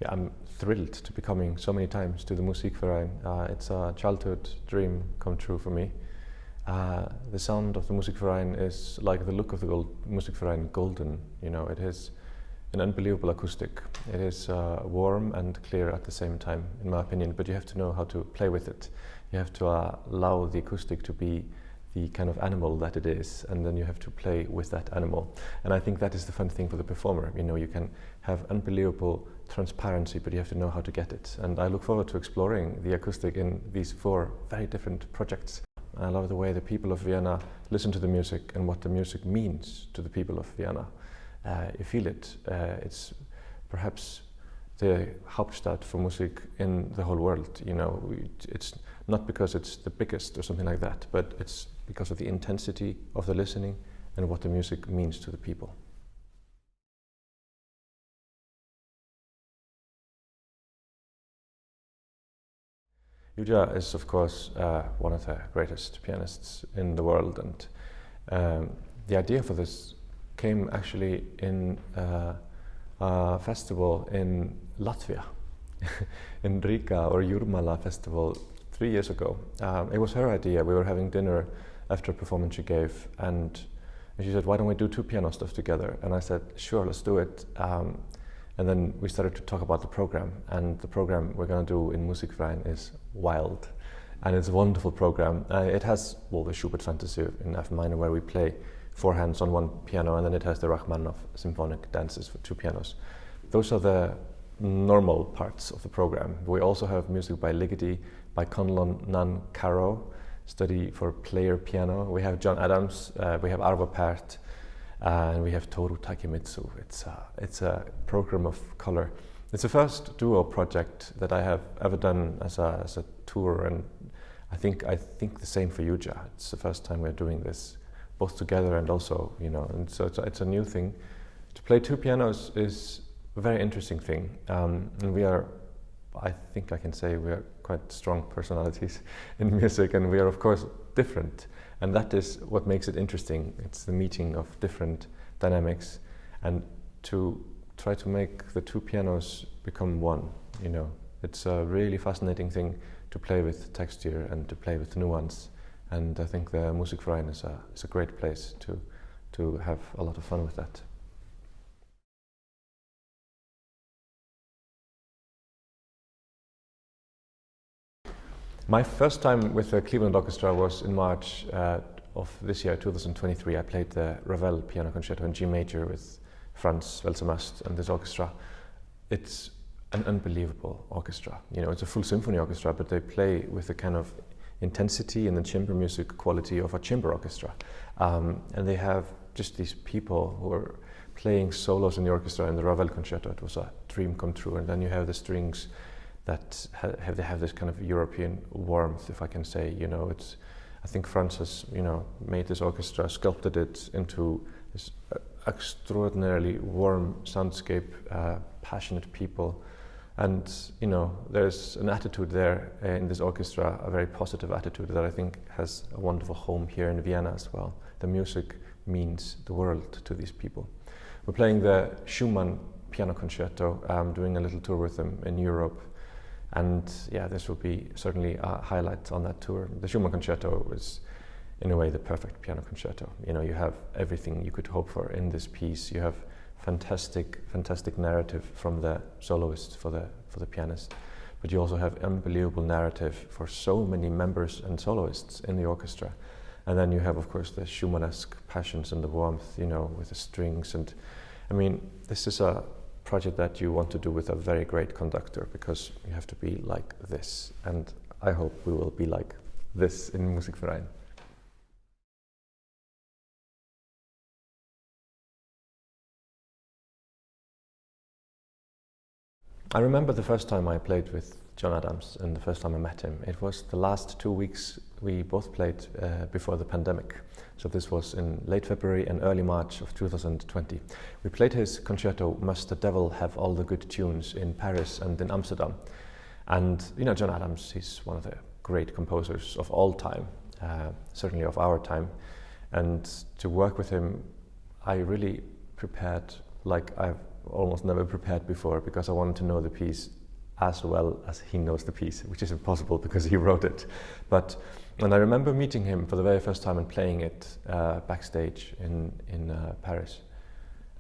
yeah, I'm thrilled to be coming so many times to the Musikverein. It's a childhood dream come true for me. The sound of the Musikverein is like the look of the Musikverein, golden. You know, it is an unbelievable acoustic. It is warm and clear at the same time, in my opinion, but you have to know how to play with it. You have to allow the acoustic to be the kind of animal that it is, and then you have to play with that animal. And I think that is the fun thing for the performer. You know, you can have unbelievable transparency, but you have to know how to get it. And I look forward to exploring the acoustic in these 4 very different projects. I love the way the people of Vienna listen to the music and what the music means to the people of Vienna. You feel it. It's perhaps the Hauptstadt for music in the whole world. You know, it's not because it's the biggest or something like that, but it's because of the intensity of the listening and what the music means to the people. Yuja is, of course, one of the greatest pianists in the world, and the idea for this came actually in a festival in Latvia, in Riga, or Jurmala festival 3 years ago. It was her idea. We were having dinner after a performance she gave, and she said, "Why don't we do 2 piano stuff together?" And I said, "Sure, let's do it." And then we started to talk about the program, and the program we're going to do in Musikverein is wild, and it's a wonderful program. It has, well, the Schubert Fantasy in F minor, where we play 4 hands on 1 piano, and then it has the Rachmaninoff symphonic dances for 2 pianos. Those are the normal parts of the program. We also have music by Ligeti, by Conlon Nan Caro, study for player piano. We have John Adams, we have Arvo Pärt, and we have Toru Takemitsu. It's a program of color. It's the first duo project that I have ever done as a tour, and I think the same for Yuja. It's the first time we're doing this, both together and also, you know, and so it's a new thing. To play 2 pianos is a very interesting thing, and we are, I think I can say, we are quite strong personalities in music, and we are of course different. And that is what makes it interesting. It's the meeting of different dynamics, and to try to make the 2 pianos become one. You know, it's a really fascinating thing to play with texture and to play with nuance. And I think the Musikverein is a great place to have a lot of fun with that. My first time with the Cleveland Orchestra was in March of this year, 2023. I played the Ravel Piano Concerto in G major with Franz, Welser-Möst and this orchestra. It's an unbelievable orchestra. You know, it's a full symphony orchestra, but they play with the kind of intensity and the chamber music quality of a chamber orchestra. And they have just these people who are playing solos in the orchestra. In the Ravel Concerto, it was a dream come true. And then you have the strings that they have this kind of European warmth, if I can say. You know, I think Franz has, you know, made this orchestra, sculpted it into this extraordinarily warm soundscape, passionate people, and you know, there's an attitude there in this orchestra, a very positive attitude that I think has a wonderful home here in Vienna as well. The music means the world to these people. We're playing the Schumann Piano Concerto, doing a little tour with them in Europe. And yeah, this will be certainly a highlight on that tour. The Schumann Concerto is, in a way, the perfect piano concerto. You know, you have everything you could hope for in this piece. You have fantastic narrative from the soloist for the pianist, but you also have unbelievable narrative for so many members and soloists in the orchestra. And then you have, of course, the Schumannesque passions and the warmth, you know, with the strings. And I mean, this is a project that you want to do with a very great conductor, because you have to be like this, and I hope we will be like this in Musikverein. I remember the first time I played with John Adams and the first time I met him. It was the last 2 weeks we both played before the pandemic. So this was in late February and early March of 2020. We played his concerto, Must the Devil Have All the Good Tunes, in Paris and in Amsterdam. And you know, John Adams, he's one of the great composers of all time, certainly of our time. And to work with him, I really prepared like I've almost never prepared before because I wanted to know the piece as well as he knows the piece, which is impossible because he wrote it. And I remember meeting him for the very first time and playing it backstage in Paris.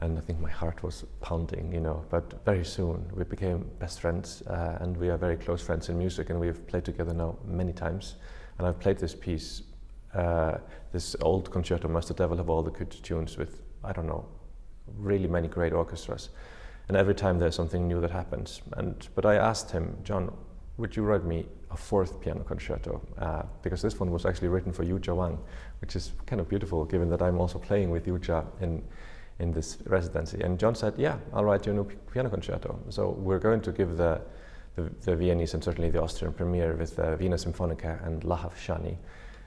And I think my heart was pounding, you know, but very soon we became best friends and we are very close friends in music, and we've played together now many times. And I've played this piece, this old Concerto, Must the Devil Have All the Good Tunes, with, I don't know, really many great orchestras. And every time there's something new that happens. But I asked him, John, would you write me a fourth piano concerto? Because this one was actually written for Yuja Wang, which is kind of beautiful given that I'm also playing with Yuja in this residency. And John said, yeah, I'll write you a new piano concerto. So we're going to give the Viennese and certainly the Austrian premiere with the Wiener Symphonica and Lahav Shani.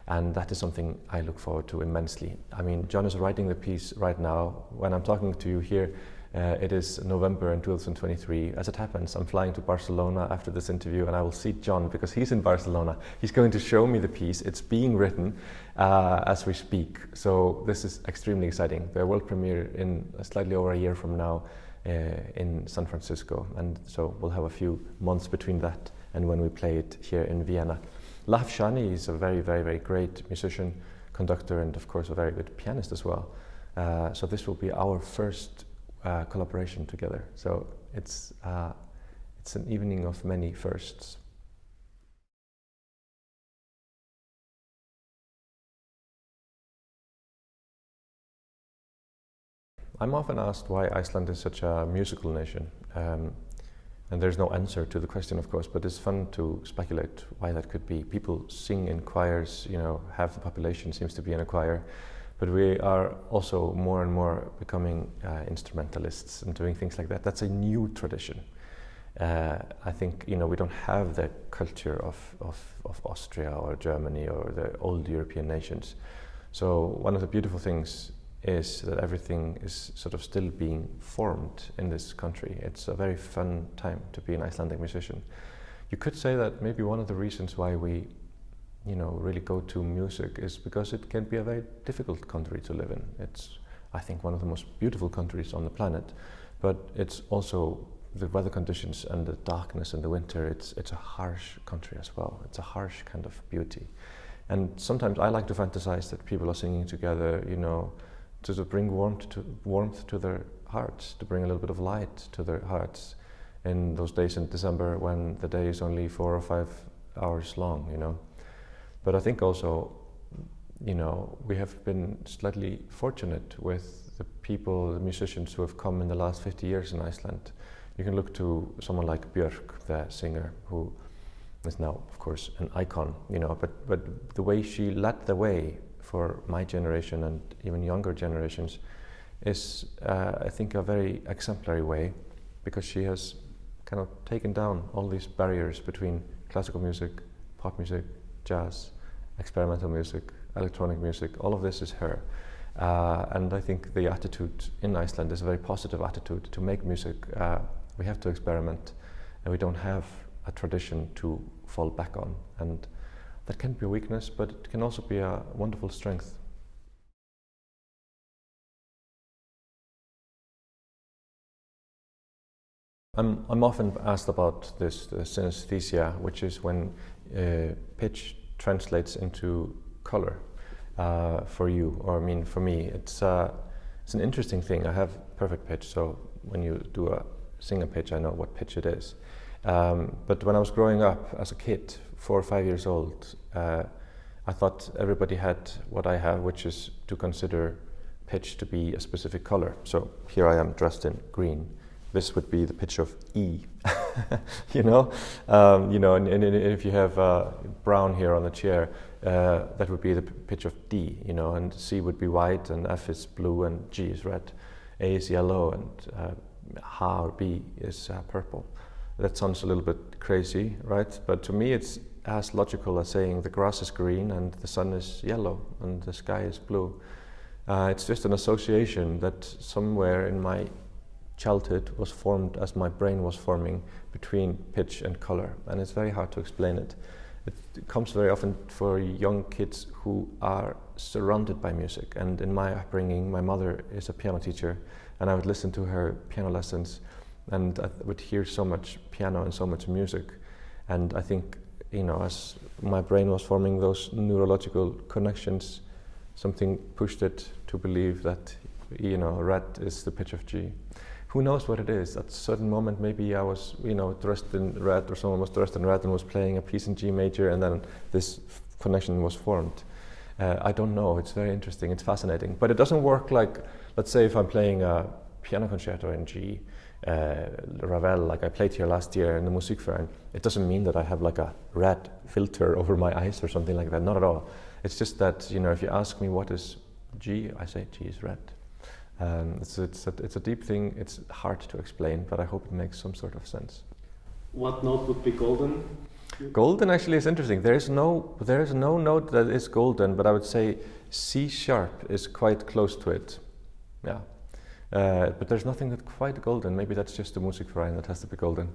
And that is something I look forward to immensely. I mean, John is writing the piece right now. When I'm talking to you here, it is November in 2023. As it happens, I'm flying to Barcelona after this interview, and I will see John because he's in Barcelona. He's going to show me the piece. It's being written as we speak. So this is extremely exciting. The world premiere in slightly over a year from now in San Francisco. And so we'll have a few months between that and when we play it here in Vienna. Lahav Shani is a very, very, very great musician, conductor, and of course a very good pianist as well. So this will be our first collaboration together. So it's an evening of many firsts. I'm often asked why Iceland is such a musical nation. And there's no answer to the question, of course, but it's fun to speculate why that could be. People sing in choirs, you know, half the population seems to be in a choir. But we are also more and more becoming instrumentalists and doing things like that. That's a new tradition. I think, you know, we don't have the culture of Austria or Germany or the old European nations. So one of the beautiful things is that everything is sort of still being formed in this country. It's a very fun time to be an Icelandic musician. You could say that maybe one of the reasons why we, you know, really go to music is because it can be a very difficult country to live in. It's, I think, one of the most beautiful countries on the planet, but it's also the weather conditions and the darkness in the winter. It's a harsh country as well. It's a harsh kind of beauty. And sometimes I like to fantasize that people are singing together, you know, to bring warmth to their hearts, to bring a little bit of light to their hearts in those days in December when the day is only 4 or 5 hours long, you know. But I think also, you know, we have been slightly fortunate with the people, the musicians who have come in the last 50 years in Iceland. You can look to someone like Björk, the singer, who is now, of course, an icon, you know, but the way she led the way for my generation and even younger generations is, I think, a very exemplary way, because she has kind of taken down all these barriers between classical music, pop music, jazz, experimental music, electronic music. All of this is her. And I think the attitude in Iceland is a very positive attitude to make music. We have to experiment, and we don't have a tradition to fall back on. And that can be a weakness, but it can also be a wonderful strength. I'm often asked about this, the synesthesia, which is when pitch translates into color for you, or I mean for me. It's an interesting thing. I have perfect pitch, so when you sing a pitch, I know what pitch it is. But when I was growing up as a kid, 4 or 5 years old, I thought everybody had what I have, which is to consider pitch to be a specific color. So here I am dressed in green. This would be the pitch of E, you know, and if you have brown here on the chair, that would be the pitch of D, you know, and C would be white, and F is blue, and G is red, A is yellow, and H or B is purple. That sounds a little bit crazy, right? But to me, it's as logical as saying the grass is green and the sun is yellow and the sky is blue. It's just an association that somewhere in my childhood was formed as my brain was forming between pitch and color, and it's very hard to explain it. It comes very often for young kids who are surrounded by music, and in my upbringing, my mother is a piano teacher, and I would listen to her piano lessons, and I would hear so much piano and so much music, and I think, you know, as my brain was forming those neurological connections, something pushed it to believe that, you know, red is the pitch of G. Who knows what it is? At a certain moment, maybe I was, you know, dressed in red, or someone was dressed in red and was playing a piece in G major, and then this connection was formed. I don't know. It's very interesting. It's fascinating. But it doesn't work like, let's say, if I'm playing a piano concerto in G, Ravel, like I played here last year in the Musikverein. It doesn't mean that I have like a red filter over my eyes or something like that. Not at all. It's just that, you know, if you ask me what is G, I say G is red. It's a deep thing. It's hard to explain, but I hope it makes some sort of sense. What note would be golden? Golden actually is interesting. There is no note that is golden, but I would say C sharp is quite close to it. Yeah, but there's nothing that's quite golden. Maybe that's just the Musikverein that has to be golden.